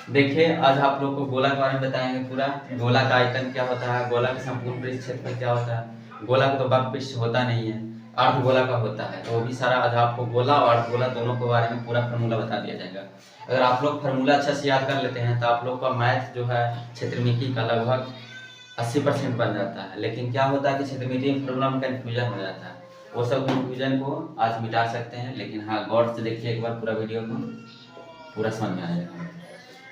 देखिए आज आप लोग को गोला के बारे में बताएंगे पूरा। गोला का आयतन क्या होता है, गोला का संपूर्ण पृष्ठ क्षेत्रफल क्या होता है। गोला का तो वक्र पृष्ठ होता नहीं है, अर्ध गोला का होता है। तो वो भी सारा आज आपको गोला और अर्ध गोला दोनों के बारे में पूरा फार्मूला बता दिया जाएगा। अगर आप लोग फार्मूला अच्छा से याद कर लेते हैं तो आप लोग का मैथ जो है क्षेत्रमिति का लगभग 80% बन जाता है। लेकिन क्या होता है कि क्षेत्रमिति में फार्मूला में कन्फ्यूजन हो जाता है। वो सब कन्फ्यूजन को आज मिटा सकते हैं, लेकिन हाँ गौर से देखिए एक बार पूरा वीडियो को, पूरा समझ में आएगा।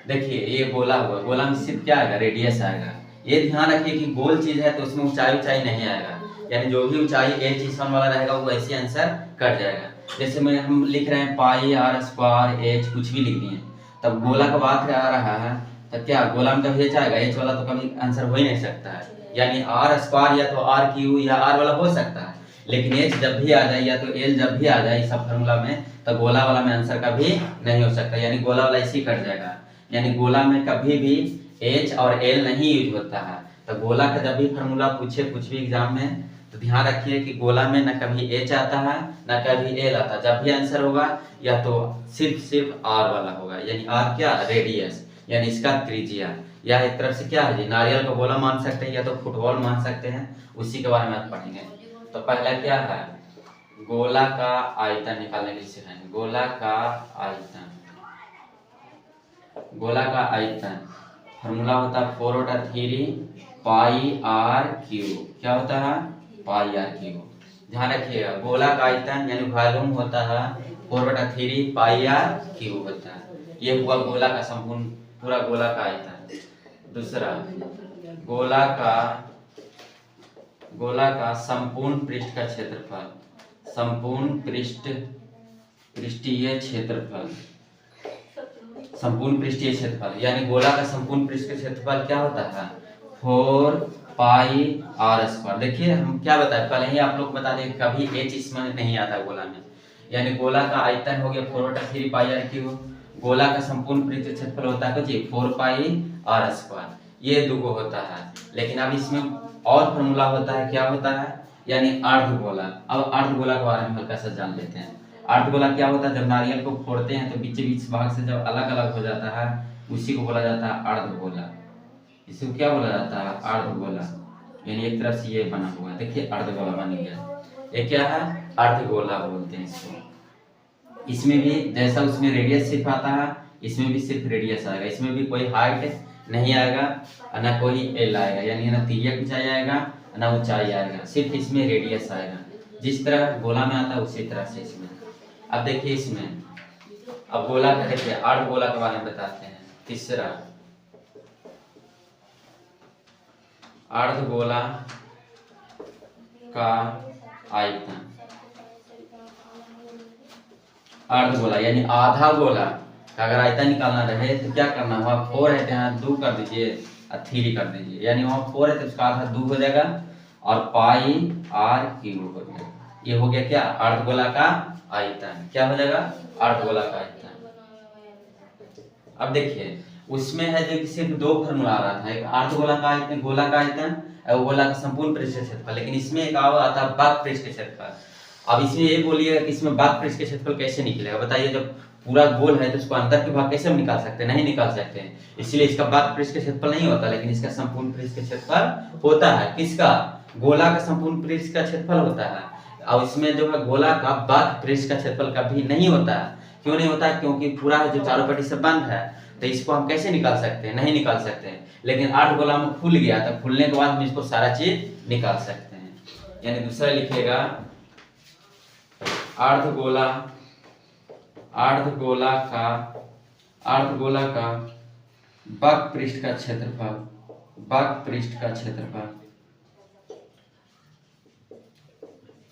देखिए ये गोला हुआ, गोला में सिर्फ क्या आएगा, रेडियस आएगा। ये ध्यान रखिए कि गोल चीज है तो उसमें ऊंचाई नहीं आएगा, यानी जो भी ऊंचाई एच इस वाला रहेगा वो ऐसे आंसर कट जाएगा। जैसे मैं हम लिख रहे हैं पाई आर स्क्वायर एच, कुछ भी लिख दिए, तब गोला का बात आ रहा है तब क्या गोला में कभी एच आएगा, एच वाला तो कभी आंसर हो ही नहीं सकता है। यानी आर स्क्वायर या तो आर क्यू या आर वाला हो सकता है, लेकिन एच जब भी आ जाए या तो एल जब भी आ जाए सब फार्मूला में, तो गोला वाला में आंसर कभी नहीं हो सकता, यानी गोला वाला इसी कट जाएगा। यानी गोला में कभी भी एच और एल नहीं यूज होता है। तो गोला का जब भी फार्मूला पूछे कुछ भी एग्जाम में तो ध्यान रखिए कि गोला में न कभी एच आता है न कभी एल आता है। जब भी आंसर होगा या तो सिर्फ आर वाला होगा, यानी आर क्या, रेडियस, यानी इसका त्रिज्या। या एक तरफ से क्या है जी, नारियल का गोला मान सकते हैं या तो फुटबॉल मान सकते हैं, उसी के बारे में आप पढ़ेंगे। तो पहला क्या है, गोला का आयतन निकालने के लिए सिखाएंगे। गोला का आयतन, गोला का आयतन फॉर्मूला होता है 4/3 पाई आर क्यूब। क्या होता है, पाई आर क्यूब। ध्यान रखिएगा गोला का आयतन यानी वॉल्यूम होता है 4/3 पाई आर क्यूब होता है। ये हुआ गोला का संपूर्ण, पूरा गोला का आयतन। दूसरा गोला का संपूर्ण पृष्ठ का क्षेत्रफल, संपूर्ण पृष्ठीय क्षेत्रफल, संपूर्ण पृष्ठीय क्षेत्रफल यानी गोला का संपूर्ण पृष्ठ का क्षेत्रफल क्या होता है, 4 पाई आर स्क्वायर। देखिए हम क्या बताए पहले ही आप लोग बता दें, कभी एच इसमें नहीं आता गोला में। यानी गोला का आयतन हो गया 4/3 पाई आर क्यूब। गोला का संपूर्ण पृष्ठ क्षेत्रफल होता है जी 4 पाई आर स्क्वायर। ये दो होता है, लेकिन अब इसमें और फॉर्मूला होता है, क्या होता है, यानी अर्धगोला। अब अर्धगोला के बारे में हल्का सा जान लेते हैं। अर्धगोला क्या होता है, जब नारियल को फोड़ते हैं तो बीच बीच भाग से जब अलग अलग हो जाता है उसी को बोला जाता है अर्धगोला। इसको क्या बोला जाता है, अर्धगोला। यानी एक तरफ से ये बना हुआ है, देखिए अर्धगोला बन गया। ये क्या है, अर्धगोला बोलते हैं इसको। इसमें भी जैसा उसमें रेडियस सिर्फ आता है, इसमें भी सिर्फ रेडियस आएगा। इसमें भी कोई हाइट नहीं आएगा ना कोई एल आएगा, यानी ना तिर्यक ऊंचाई आएगा ना ऊंचाई आएगा, सिर्फ इसमें रेडियस आएगा। जिस तरह गोला में आता है उसी तरह से इसमें। अब देखिए इसमें, अब गोला का देखिए अर्धगोला के बारे में बताते हैं। तीसरा अर्धगोला का आयतन, अर्धगोला यानी आधा गोला का अगर आयतन निकालना रहे तो क्या करना होगा, 4 है यहाँ 2 कर दीजिए और 3 कर दीजिए, यानी वहाँ 4 है तो उसका आधा 2 हो जाएगा और पाई आर क्यूब हो जाएगा। ये हो गया क्या, अर्धगोला का आयतन। क्या हो जाएगा, अर्धगोला का आयतन। अब देखिए उसमें है जो सिर्फ 2 फार्मूला आ रहा था, एक अर्धगोला का आयतन, गोला का आयतन और गोला का संपूर्ण पृष्ठ क्षेत्रफल। लेकिन इसमें एक और आता है वक्र पृष्ठ क्षेत्रफल। अब इसमें ये बोलिएगा कि इसमें वक्र पृष्ठ क्षेत्रफल कैसे निकलेगा, बताइए। जब पूरा गोल है तो उसको अंदर के भाग कैसे हम निकाल सकते हैं, नहीं निकाल सकते हैं। इसलिए इसका वक्र पृष्ठ का क्षेत्रफल नहीं होता, लेकिन इसका संपूर्ण पृष्ठ का क्षेत्रफल होता है। किसका, गोला का संपूर्ण पृष्ठ का क्षेत्रफल होता है। और इसमें जो है गोला का वक्र पृष्ठ का क्षेत्रफल कभी नहीं होता है। क्यों नहीं होता है, क्योंकि पूरा जो चारों पट्टी से बंद है, तो इसको हम कैसे निकाल सकते हैं, नहीं निकाल सकते हैं। लेकिन अर्धगोला में खुल गया, तो खुलने के बाद हम इसको सारा चीज निकाल सकते हैं। यानी दूसरा लिखिएगा अर्धगोला, अर्धगोला का वक्र पृष्ठ का क्षेत्रफल, वक्र पृष्ठ का क्षेत्रफल।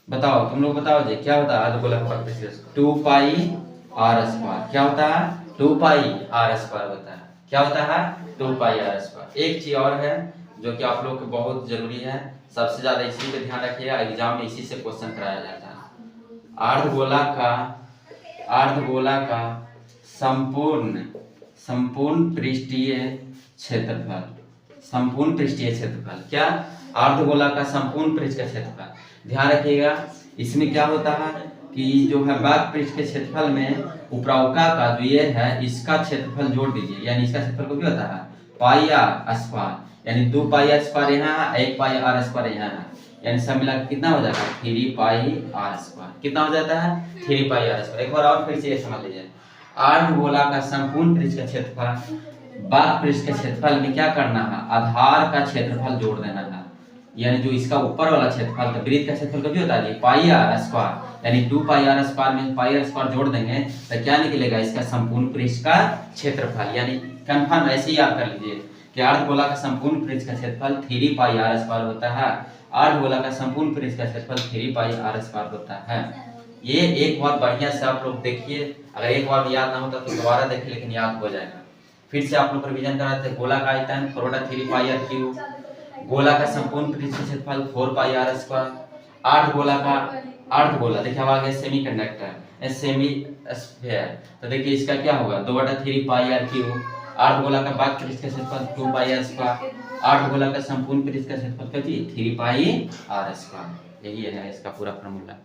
बताओ तुम लोग बताओ जी, क्या होता है अर्धगोला का वक्र पृष्ठ का क्षेत्रफल, 2 पाई आर स्क्वायर। क्या होता है, 2 पाई आर स्क्वायर होता है। क्या होता है, 2 पाई आर स्क्वायर। एक चीज और है जो कि आप लोग को बहुत जरूरी है, सबसे ज्यादा इसी पे ध्यान रखिएगा, एग्जाम में इसी से क्वेश्चन कराया जाता है। अर्धगोला का संपूर्ण पृष्ठीय क्षेत्रफल, संपूर्ण पृष्ठीय क्षेत्रफल। क्या, अर्धगोला का संपूर्ण पृष्ठ का क्षेत्रफल। ध्यान रखिएगा इसमें क्या होता है कि जो है बाग पृष्ठ के क्षेत्रफल में उपराउका का जो ये है इसका क्षेत्रफल जोड़ दीजिए, यानी इसका क्षेत्रफल को क्या होता है पाई आर स्क्वायर, यानी 2 पाई आर स्क्वायर यहाँ है, 1 पाई आर स्क्वायर यहाँ है, यानी सब मिला कितना हो जाता है 3 पाई आर स्क्वायर। कितना हो जाता है 3 पाई आर स्क्वायर। एक बार और फिर से ये समझ लीजिए, अर्धगोला का संपूर्ण पृष्ठ का क्षेत्रफल बाग पृष्ठ के क्षेत्रफल में क्या करना है आधार का क्षेत्रफल जोड़ देना है, यानी जो इसका ऊपर वाला क्षेत्रफल था वृत्त का क्षेत्रफल कभी होता है पाई आर स्क्वायर, यानी 2 पाई आर स्क्वायर में पाई आर स्क्वायर जोड़ देंगे तो क्या निकलेगा इसका संपूर्ण पृष्ठ का क्षेत्रफल। यानी कंफर्म ऐसे ही याद कर लीजिए कि अर्धगोला का संपूर्ण पृष्ठ का क्षेत्रफल 3 पाई आर स्क्वायर होता है, अर्धगोला का संपूर्ण पृष्ठ का क्षेत्रफल 3 पाई आर स्क्वायर होता है। ये एक बार बढ़िया से आप लोग देखिए, अगर एक बार याद ना होता तो दोबारा देखिए, लेकिन याद हो जाएगा। फिर से आप लोग रिवीजन कराते हैं, गोला का आयतन 3 पाई आर क्यूब, गोला का संपूर्ण पृष्ठ क्षेत्रफल 4 पाई आर स्क्वायर, अर्धगोला देखिए अब आगे सेमीकंडक्टर सेमी स्फीयर, तो देखिए इसका क्या होगा 2/3 पाई आर क्यूब, अर्धगोला का बाग पृष्ठ का क्षेत्रफल 2 पाई आर स्क्वायर, अर्धगोला का संपूर्ण पृष्ठ का क्षेत्रफल 3 पाई आर स्क्वायर। यही है इसका पूरा फॉर्मूला।